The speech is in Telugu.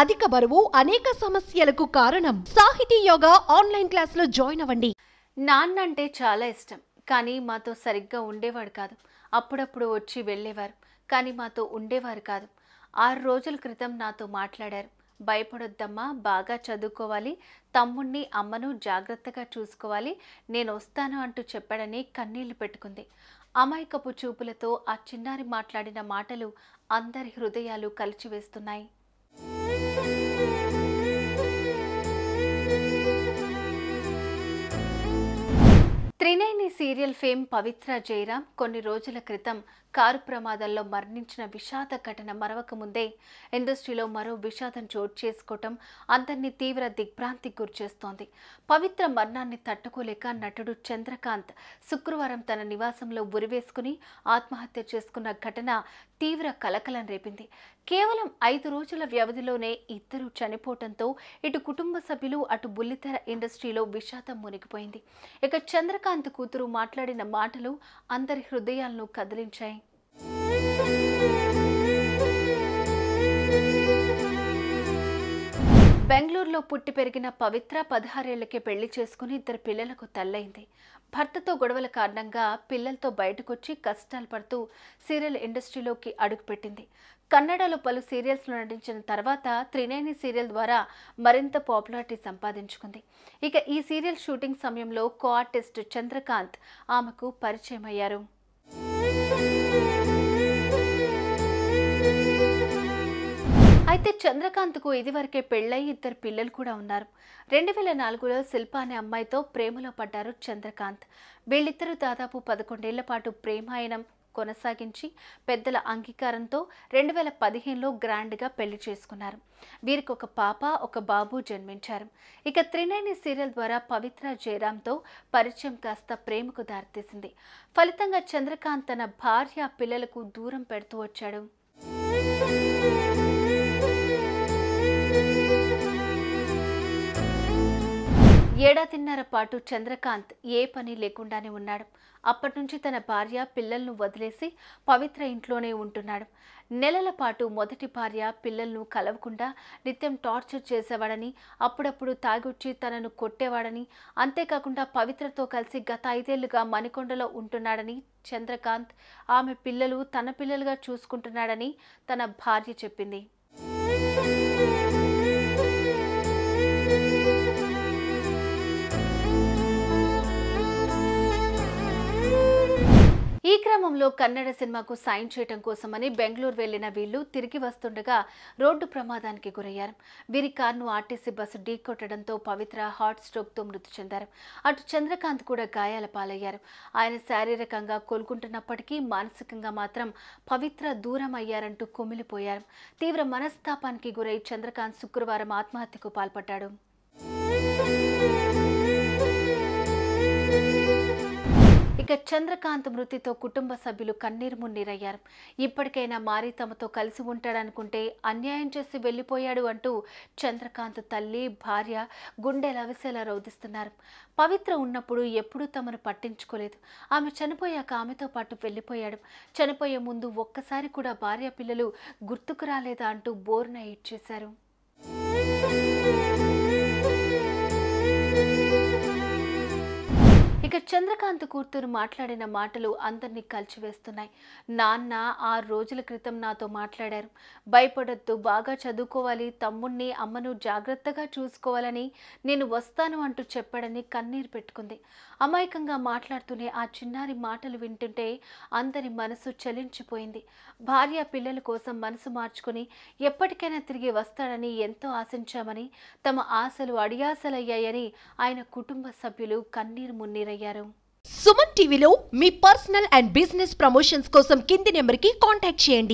అధిక బరువు అనేక సమస్యలకు కారణం. సాహితీ యోగా ఆన్లైన్ క్లాసులో జాయిన్ అవ్వండి. నాన్న అంటే చాలా ఇష్టం, కానీ మాతో సరిగ్గా ఉండేవాడు కాదు. అప్పుడప్పుడు వచ్చి వెళ్ళేవారు, కానీ మాతో ఉండేవారు కాదు. 6 రోజుల క్రితం నాతో మాట్లాడారు. భయపడొద్దమ్మా, బాగా చదువుకోవాలి, తమ్ముణ్ణి అమ్మను జాగ్రత్తగా చూసుకోవాలి, నేను వస్తాను అంటూ చెప్పాడని కన్నీళ్లు పెట్టుకుంది. అమాయకపు చూపులతో ఆ చిన్నారి మాట్లాడిన మాటలు అందరి హృదయాలు కలిచివేస్తున్నాయి. త్రినేని సీరియల్ ఫేమ్ పవిత్ర జయరాం కొన్ని రోజుల క్రితం కారు ప్రమాదంలో మరణించిన విషాద ఘటన మరవక ముందే ఇండస్ట్రీలో మరో విషాదం చోటు చేసుకోవటం అందరినీ తీవ్ర దిగ్భ్రాంతికి గురిచేస్తోంది. పవిత్ర మరణాన్ని తట్టుకోలేక నటుడు చంద్రకాంత్ శుక్రవారం తన నివాసంలో ఉరివేసుకుని ఆత్మహత్య చేసుకున్న ఘటన తీవ్ర కలకలం రేపింది. కేవలం 5 రోజుల వ్యవధిలోనే ఇద్దరు చనిపోవడంతో ఇటు కుటుంబ సభ్యులు, అటు బుల్లితెర ఇండస్ట్రీలో విషాదం మునిగిపోయింది. ఇక చంద్రకాంత్ కూతురు మాట్లాడిన మాటలు అందరి హృదయాలను కదిలించాయి. బెంగళూరులో పుట్టి పెరిగిన పవిత్ర 16 ఏళ్లకే పెళ్లి చేసుకుని 2 పిల్లలకు తల్లైంది. భర్తతో గొడవల కారణంగా పిల్లలతో బయటకొచ్చి కష్టాలు పడుతూ సీరియల్ ఇండస్ట్రీలోకి అడుగుపెట్టింది. కన్నడలో పలు సీరియల్స్లో నటించిన తర్వాత త్రినేని సీరియల్ ద్వారా మరింత పాపులారిటీ సంపాదించుకుంది. ఇక ఈ సీరియల్ షూటింగ్ సమయంలో కో ఆర్టిస్ట్ చంద్రకాంత్ ఆమెకు పరిచయం అయ్యారు. అయితే చంద్రకాంత్కు ఇదివరకే పెళ్లై 2 పిల్లలు కూడా ఉన్నారు. 2004లో శిల్ప అనే అమ్మాయితో ప్రేమలో పడ్డారు చంద్రకాంత్. వీళ్ళిద్దరూ దాదాపు 11 ఏళ్ల పాటు ప్రేమాయణం కొనసాగించి పెద్దల అంగీకారంతో 2015లో గ్రాండ్గా పెళ్లి చేసుకున్నారు. వీరికి ఒక పాప, ఒక బాబు జన్మించారు. ఇక త్రినేని సీరియల్ ద్వారా పవిత్ర జయరాంతో పరిచయం కాస్త ప్రేమకు దారితీసింది. ఫలితంగా చంద్రకాంత్ తన భార్య, పిల్లలకు దూరం పెడుతూ వచ్చాడు. ఏడాదిన్నర పాటు చంద్రకాంత్ ఏ పని లేకుండానే ఉన్నాడు. అప్పటి నుంచి తన భార్య, పిల్లలను వదిలేసి పవిత్ర ఇంట్లోనే ఉంటున్నాడు. నెలల పాటు మొదటి భార్య, పిల్లలను కలవకుండా నిత్యం టార్చర్ చేసేవాడని, అప్పుడప్పుడు తాగొచ్చి తనను కొట్టేవాడని, అంతేకాకుండా పవిత్రతో కలిసి గత 5 ఏళ్లుగా మణికొండలో ఉంటున్నాడని చంద్రకాంత్ ఆమె పిల్లలు తన పిల్లలుగా చూసుకుంటున్నాడని తన భార్య చెప్పింది. ఈ క్రమంలో కన్నడ సినిమాకు సైన్ చేయడం కోసమని బెంగళూరు వెళ్లిన వీళ్లు తిరిగి వస్తుండగా రోడ్డు ప్రమాదానికి గురయ్యారు. వీరి కారును ఆర్టీసీ బస్సు ఢీకొట్టడంతో పవిత్ర హార్ట్ స్ట్రోక్తో మృతి చెందారు. అటు చంద్రకాంత్ కూడా గాయాల పాలయ్యారు. ఆయన శారీరకంగా కోలుకుంటున్నప్పటికీ మానసికంగా మాత్రం పవిత్ర దూరం అయ్యారంటూ కుమిలిపోయారు. తీవ్ర మనస్తాపానికి గురై చంద్రకాంత్ శుక్రవారం ఆత్మహత్యకు పాల్పడ్డాడు. ఇక చంద్రకాంత్ మృతితో కుటుంబ సభ్యులు కన్నీరు మున్నీరయ్యారు. ఇప్పటికైనా మారి తమతో కలిసి ఉంటాడనుకుంటే అన్యాయం చేసి వెళ్లిపోయాడు అంటూ చంద్రకాంత్ తల్లి, భార్య గుండెలవిసేలా రోదిస్తున్నారు. పవిత్ర ఉన్నప్పుడు ఎప్పుడూ తమను పట్టించుకోలేదు. ఆమె చనిపోయాక ఆమెతో పాటు వెళ్లిపోయాడు. చనిపోయే ముందు ఒక్కసారి కూడా భార్య, పిల్లలు గుర్తుకు రాలేదా అంటూ బోరున ఏడ్చేశారు. ఇక చంద్రకాంత్ కూతురు మాట్లాడిన మాటలు అందరినీ కలిచివేస్తున్నాయి. నాన్న 6 రోజుల క్రితం నాతో మాట్లాడారు. భయపడొద్దు, బాగా చదువుకోవాలి, తమ్ముణ్ణి అమ్మను జాగ్రత్తగా చూసుకోవాలని, నేను వస్తాను అంటూ చెప్పాడని కన్నీరు పెట్టుకుంది. అమాయకంగా మాట్లాడుతూనే ఆ చిన్నారి మాటలు వింటుంటే అందరి మనసు చలించిపోయింది. భార్య, పిల్లల కోసం మనసు మార్చుకుని ఎప్పటికైనా తిరిగి వస్తాడని ఎంతో ఆశించామని, తమ ఆశలు అడియాసలయ్యాయని ఆయన కుటుంబ సభ్యులు కన్నీరు మున్నీరయ్యారు. సుమన్ టీవీలో మీ పర్సనల్ అండ్ బిజినెస్ ప్రమోషన్స్ కోసం కింది నెంబర్కి కాంటాక్ట్ చేయండి.